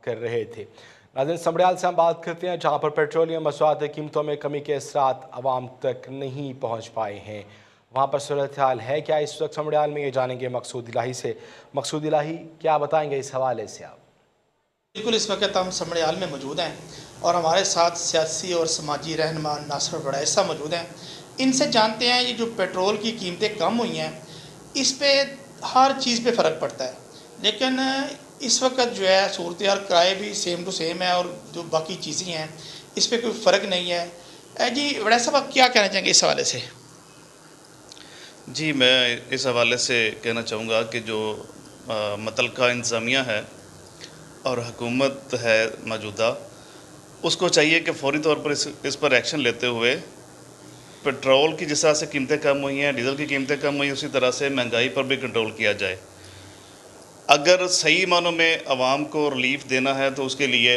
कर रहे थे। नाज़रीन, समड़ियाल से हम बात करते हैं जहां पर पेट्रोलियम मसवाद की कीमतों में कमी के असरात आवाम तक नहीं पहुंच पाए हैं। वहां पर सूरत हाल है क्या इस वक्त समड़ियाल में, ये जानेंगे मकसूद इलाही से। मकसूद इलाही, क्या बताएंगे इस हवाले से आप? बिल्कुल, इस वक्त हम समड़ियाल में मौजूद हैं और हमारे साथ सियासी और समाजी रहनुमा नासिर बड़ैसा मौजूद हैं। इनसे जानते हैं ये जो पेट्रोल की कीमतें कम हुई हैं, इस पे हर चीज़ पे फ़र्क पड़ता है, लेकिन इस वक्त जो है सूरत हाल किराए भी सेम टू सेम है और जो बाकी चीज़ें हैं इस पर कोई फ़र्क नहीं है। जी बड़ैसा साहब, आप क्या कहना चाहेंगे इस हवाले से? जी, मैं इस हवाले से कहना चाहूँगा कि जो मुतल्लिका इंतज़ामिया है और हुकूमत है मौजूदा, उसको चाहिए कि फ़ौरी तौर पर इस पर एक्शन लेते हुए पेट्रोल की जिस तरह से कीमतें कम हुई हैं, डीज़ल की कीमतें कम हुई हैं, उसी तरह से महंगाई पर भी कंट्रोल किया जाए। अगर सही मानों में आवाम को रिलीफ देना है तो उसके लिए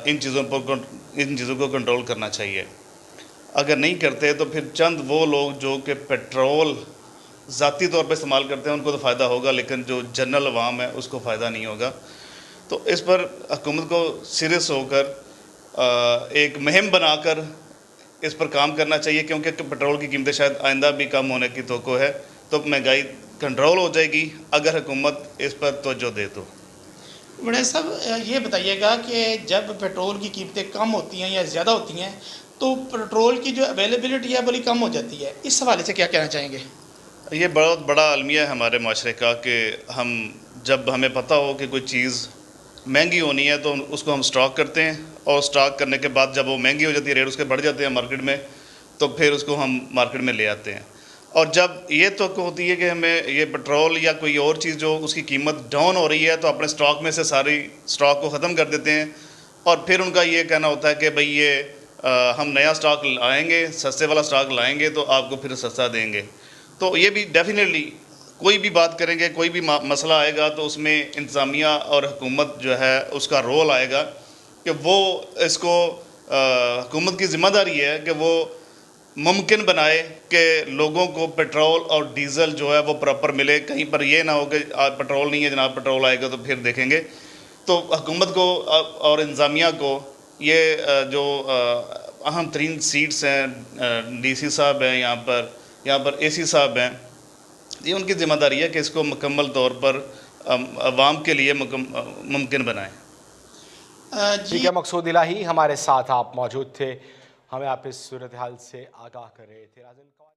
इन चीज़ों को कंट्रोल करना चाहिए। अगर नहीं करते तो फिर चंद वो लोग जो कि पेट्रोल ज़ाती तौर पे इस्तेमाल करते हैं उनको तो फ़ायदा होगा, लेकिन जो जनरल अवाम है उसको फ़ायदा नहीं होगा। तो इस पर हुकूमत को सीरियस होकर एक मुहिम बनाकर इस पर काम करना चाहिए, क्योंकि पेट्रोल की कीमतें शायद आइंदा भी कम होने की तवक्को है, तो महंगाई कंट्रोल हो जाएगी अगर हुकूमत इस पर तवज्जो दे तो। बड़े साहब, ये बताइएगा कि जब पेट्रोल की कीमतें कम होती हैं या ज़्यादा होती हैं तो पेट्रोल की जो अवेलेबिलिटी है बड़ी कम हो जाती है, इस हवाले से क्या कहना चाहेंगे? ये बहुत बड़ा अलमिया है हमारे माशरे का कि जब हमें पता हो कि कोई चीज़ महंगी होनी है तो उसको हम स्टॉक करते हैं, और स्टॉक करने के बाद जब वो महंगी हो जाती है, रेट उसके बढ़ जाते हैं मार्केट में, तो फिर उसको हम मार्केट में ले आते हैं। और जब ये तो होती है कि हमें ये पेट्रोल या कोई और चीज़ जो उसकी कीमत डाउन हो रही है, तो अपने स्टॉक में से सारी स्टॉक को ख़त्म कर देते हैं, और फिर उनका ये कहना होता है कि भाई ये हम नया स्टॉक लाएंगे, सस्ते वाला स्टॉक लाएंगे तो आपको फिर सस्ता देंगे। तो ये भी डेफिनेटली कोई भी बात करेंगे, कोई भी मसला आएगा तो उसमें इंतज़ामिया और हुकूमत जो है उसका रोल आएगा कि वो इसको हुकूमत की ज़िम्मेदारी है कि वो मुमकिन बनाए कि लोगों को पेट्रोल और डीज़ल जो है वो प्रॉपर मिले। कहीं पर ये ना हो कि पेट्रोल नहीं है जनाब, पेट्रोल आएगा तो फिर देखेंगे। तो हुकूमत को और इंतज़ामिया को ये जो अहम तरीन सीट्स हैं, डीसी साहब हैं यहाँ पर एसी साहब हैं, ये उनकी ज़िम्मेदारी है कि इसको मुकम्मल तौर पर अवाम के लिए मुमकिन बनाएं। ठीक है मकसूद इलाही, हमारे साथ आप मौजूद थे, हमें आप इस सूरत हाल से आगाह कर रहे थे।